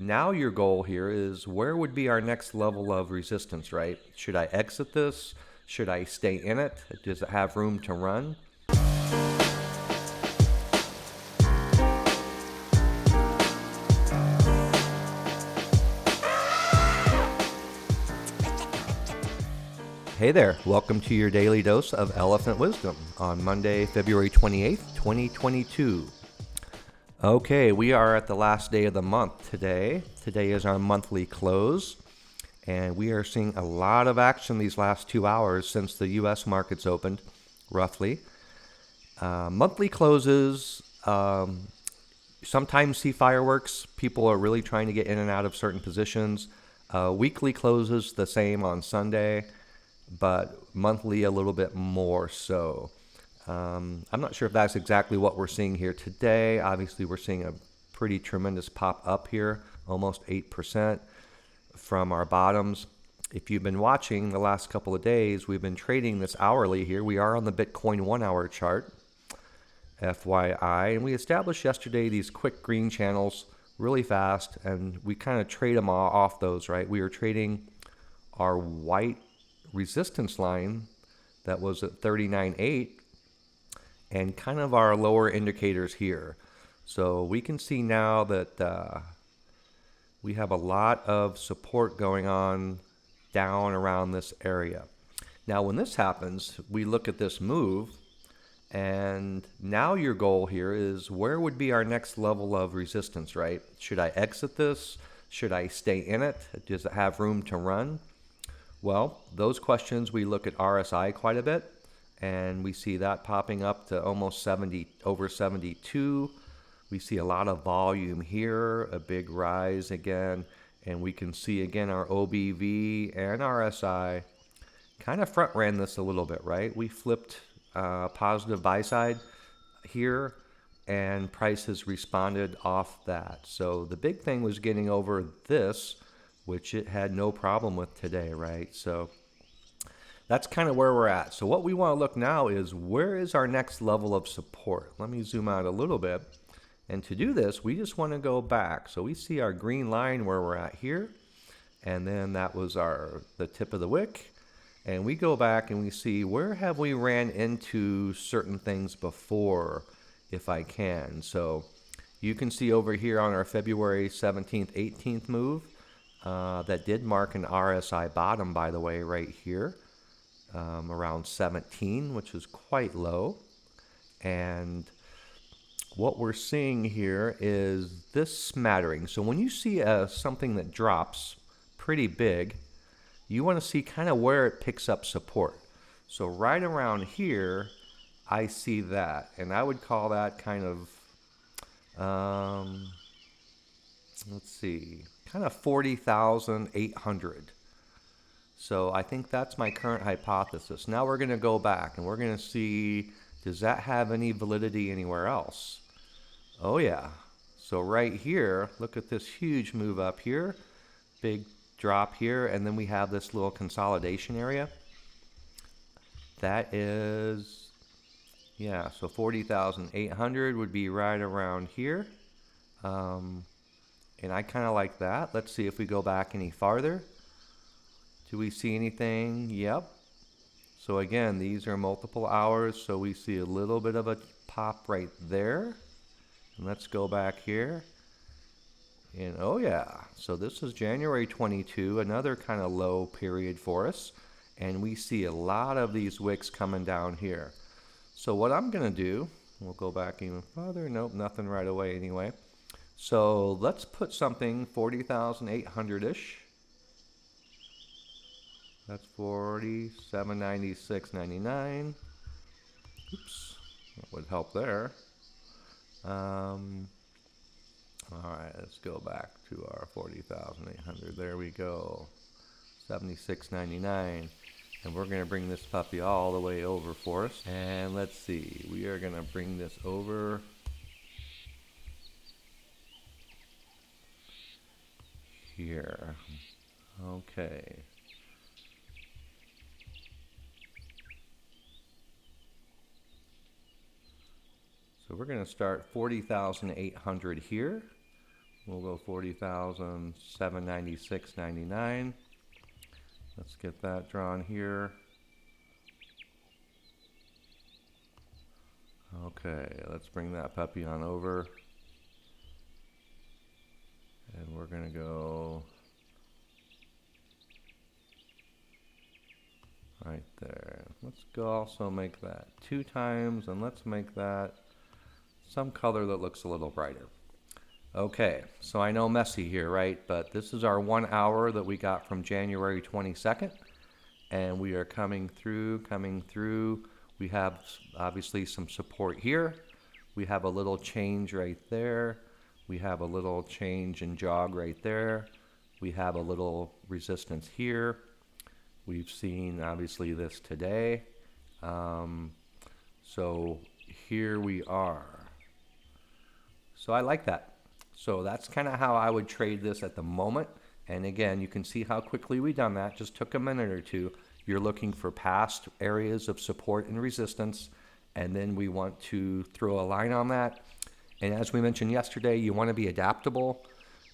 now your goal here is where would be our next level of resistance, right? Should I exit this? Should I stay in it? Does it have room to run? Hey there, welcome to your daily dose of elephant wisdom on Monday, February 28th, 2022. Okay, we are at the last day of the month today. Today is our monthly close, and we are seeing a lot of action these last 2 hours since the U.S. markets opened, roughly. Monthly closes sometimes see fireworks. People are really trying to get in and out of certain positions. Weekly closes the same on Sunday, but monthly a little bit more so. I'm not sure if that's exactly what we're seeing here today. Obviously, we're seeing a pretty tremendous pop up here, almost 8% from our bottoms. If you've been watching the last couple of days, we've been trading this hourly here. We are on the Bitcoin 1 hour chart, FYI, and we established yesterday these quick green channels really fast, and we kind of trade them off those, right? We were trading our white resistance line that was at 39.8 and kind of our lower indicators here. So we can see now that we have a lot of support going on down around this area. Now when this happens, we look at this move, and now your goal here is where would be our next level of resistance, right? Should I exit this? Should I stay in it? Does it have room to run? Well, those questions, we look at RSI quite a bit, and we see that popping up to almost 70, over 72. We see a lot of volume here, a big rise again, and we can see again our OBV and RSI kind of front ran this a little bit, right? We flipped positive buy side here, and prices responded off that. So the big thing was getting over this, which it had no problem with today, right? So that's kind of where we're at. So what we want to look now is where is our next level of support? Let me zoom out a little bit. And to do this, we just want to go back. So we see our green line where we're at here, and then that was the tip of the wick. And we go back and we see where have we ran into certain things before, if I can. So you can see over here on our February 17th, 18th move, that did mark an RSI bottom, by the way, right here, around 17, which is quite low. And what we're seeing here is this smattering. So when you see something that drops pretty big, you want to see kind of where it picks up support. So right around here, I see that, and I would call that kind of, let's see, kind of 40,800. So I think that's my current hypothesis. Now we're going to go back and we're going to see, does that have any validity anywhere else? Oh yeah. So right here, look at this huge move up here, big drop here, and then we have this little consolidation area. That is, yeah, so 40,800 would be right around here. And I kind of like that. Let's see if we go back any farther. Do we see anything? Yep. So again, these are multiple hours, so we see a little bit of a pop right there. And let's go back here. And oh yeah, so this is January 22, another kind of low period for us. And we see a lot of these wicks coming down here. So what I'm going to do, we'll go back even farther. Nope, nothing right away anyway. So let's put something 40,800-ish. That's 4796.99. Oops, that would help there. All right, let's go back to our 40,800. There we go, 76.99. And we're going to bring this puppy all the way over for us. And let's see, we are going to bring this over here. Okay. So we're going to start 40,800 here. We'll go 40,796.99. Let's get that drawn here. Okay, let's bring that puppy on over. And we're going to go right there. Let's go also make that 2 times, and let's make that some color that looks a little brighter. Okay, so I know messy here, right? But this is our 1 hour that we got from January 22nd. And we are coming through. We have obviously some support here. We have a little change right there. We have a little change in jog right there. We have a little resistance here. We've seen obviously this today. So here we are. So I like that. So that's kind of how I would trade this at the moment. And again, you can see how quickly we done that. Just took a minute or two. You're looking for past areas of support and resistance. And then we want to throw a line on that. And as we mentioned yesterday, you want to be adaptable.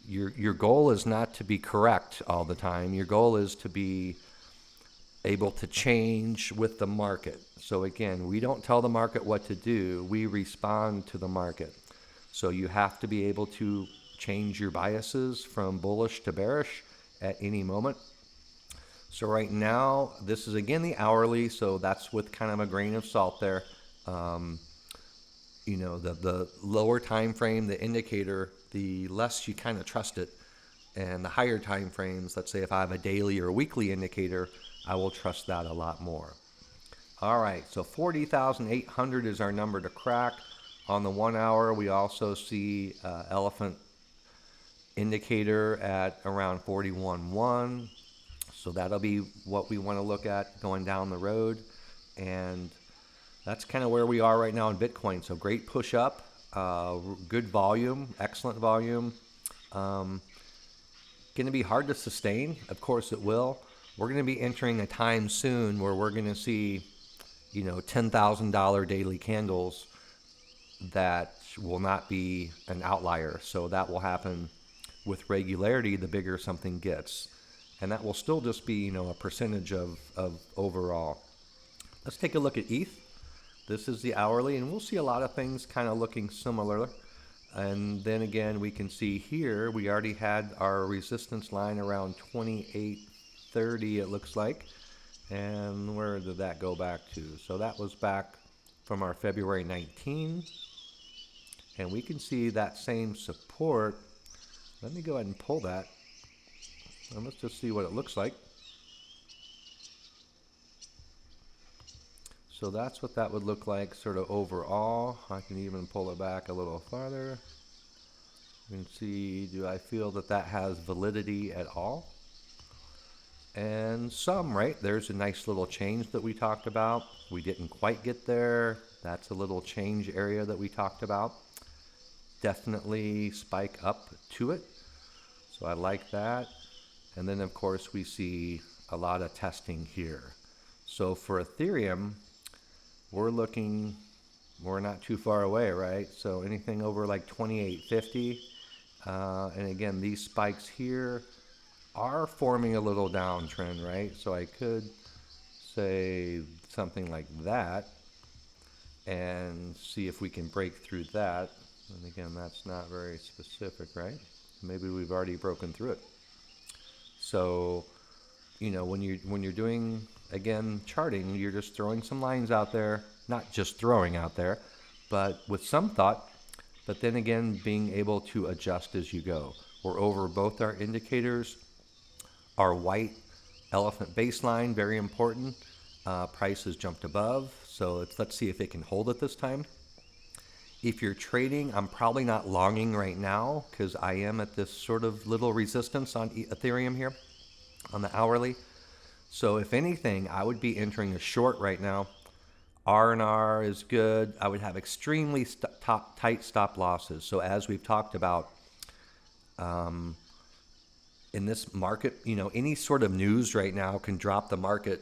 Your goal is not to be correct all the time. Your goal is to be able to change with the market. So again, we don't tell the market what to do. We respond to the market. So you have to be able to change your biases from bullish to bearish at any moment. So right now, this is again the hourly, so that's with kind of a grain of salt there. You know, the lower time frame, the indicator, the less you kind of trust it. And the higher time frames, let's say if I have a daily or weekly indicator, I will trust that a lot more. All right, so 40,800 is our number to crack. On the 1 hour, we also see elephant indicator at around 41.1. So that'll be what we want to look at going down the road. And that's kind of where we are right now in Bitcoin. So great push up, good volume, excellent volume. Going to be hard to sustain. Of course it will. We're going to be entering a time soon where we're going to see, you know, $10,000 daily candles that will not be an outlier. So that will happen with regularity the bigger something gets. And that will still just be, you know, a percentage of overall. Let's take a look at ETH. This is the hourly, and we'll see a lot of things kind of looking similar. And then again, we can see here, we already had our resistance line around 28.30, it looks like. And where did that go back to? So that was back from our February 19. And we can see that same support. Let me go ahead and pull that. And let's just see what it looks like. So that's what that would look like sort of overall. I can even pull it back a little farther. You can see, do I feel that that has validity at all? And some, right? There's a nice little change that we talked about. We didn't quite get there. That's a little change area that we talked about. Definitely spike up to it. So I like that. And then of course we see a lot of testing here. So for Ethereum, we're not too far away, right? So anything over like 28.50. And again, these spikes here are forming a little downtrend, right? So I could say something like that and see if we can break through that. And again, that's not very specific, right? Maybe we've already broken through it. So, you know, when you're doing, again, charting, you're just throwing some lines out there, not just throwing out there, but with some thought, but then again, being able to adjust as you go. We're over both our indicators. Our white elephant baseline, very important. Price has jumped above, so let's see if it can hold it this time. If you're trading, I'm probably not longing right now because I am at this sort of little resistance on Ethereum here on the hourly. So if anything, I would be entering a short right now. R&R is good. I would have extremely tight stop losses. So as we've talked about, in this market, you know, any sort of news right now can drop the market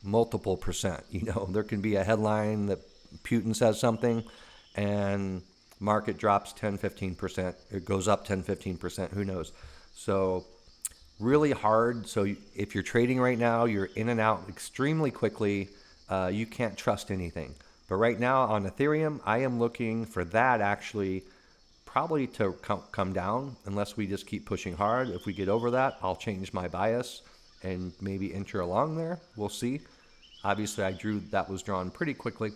multiple percent. You know, there can be a headline that Putin says something, and market drops 10, 15%. It goes up 10, 15%. Who knows? So really hard. So if you're trading right now, you're in and out extremely quickly. You can't trust anything. But right now on Ethereum, I am looking for that actually probably to come down unless we just keep pushing hard. If we get over that, I'll change my bias and maybe enter along there. We'll see. Obviously, that was drawn pretty quickly.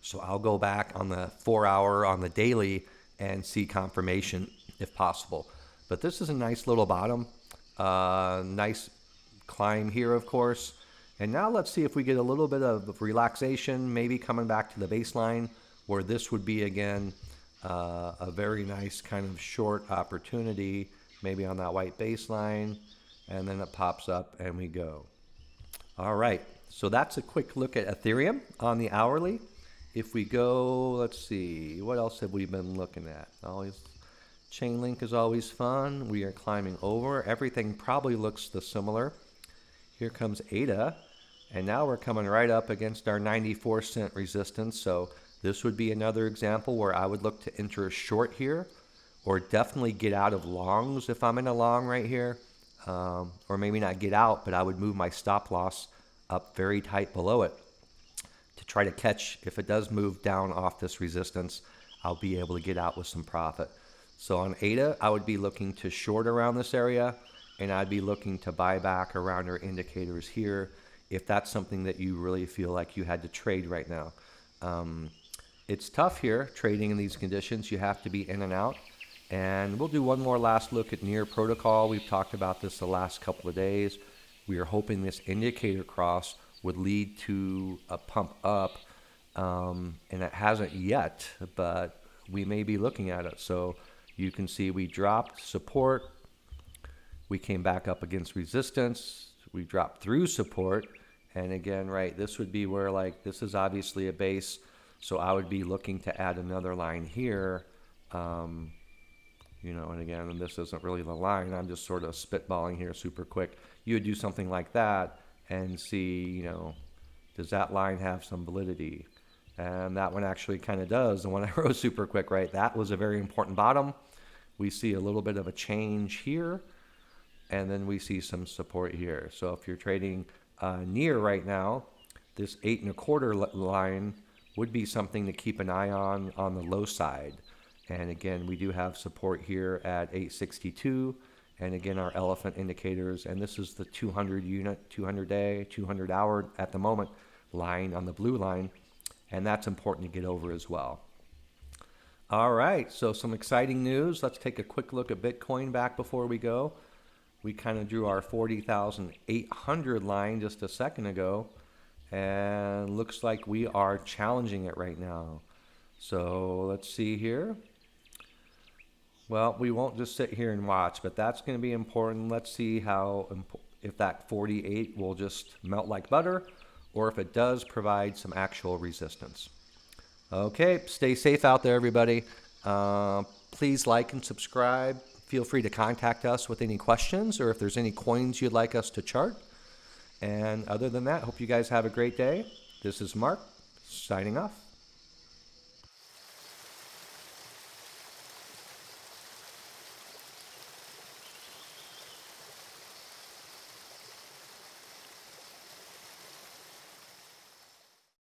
So I'll go back on the 4 hour on the daily and see confirmation if possible. But this is a nice little bottom. Nice climb here, of course. And now let's see if we get a little bit of relaxation, maybe coming back to the baseline where this would be again a very nice kind of short opportunity, maybe on that white baseline, and then it pops up and we go. All right, so that's a quick look at Ethereum on the hourly. If we go, let's see, what else have we been looking at? Always, Chainlink is always fun. We are climbing over. Everything probably looks similar. Here comes ADA, and now we're coming right up against our 94-cent resistance. So this would be another example where I would look to enter a short here, or definitely get out of longs if I'm in a long right here, or maybe not get out, but I would move my stop loss up very tight below it to try to catch. If it does move down off this resistance, I'll be able to get out with some profit. So on ADA, I would be looking to short around this area, and I'd be looking to buy back around our indicators here if that's something that you really feel like you had to trade right now. It's tough here trading in these conditions. You have to be in and out. And we'll do one more last look at Near Protocol. We've talked about this the last couple of days. We are hoping this indicator cross would lead to a pump up, and it hasn't yet, but we may be looking at it. So you can see we dropped support, we came back up against resistance, we dropped through support, and again, right, this would be where, like, this is obviously a base, so I would be looking to add another line here, you know, and again, this isn't really the line, I'm just sort of spitballing here super quick. You would do something like that and see, you know, does that line have some validity? And that one actually kind of does. The one I wrote super quick, right? That was a very important bottom. We see a little bit of a change here, and then we see some support here. So if you're trading near right now, this 8 1/4 line would be something to keep an eye on the low side. And again, we do have support here at 862. And again, our elephant indicators, and this is the 200 unit, 200 day, 200 hour at the moment line on the blue line. And that's important to get over as well. All right, so some exciting news. Let's take a quick look at Bitcoin back before we go. We kind of drew our 40,800 line just a second ago, and looks like we are challenging it right now. So let's see here. Well, we won't just sit here and watch, but that's going to be important. Let's see if that 48 will just melt like butter, or if it does provide some actual resistance. Okay, stay safe out there, everybody. Please like and subscribe. Feel free to contact us with any questions or if there's any coins you'd like us to chart. And other than that, hope you guys have a great day. This is Mark, signing off.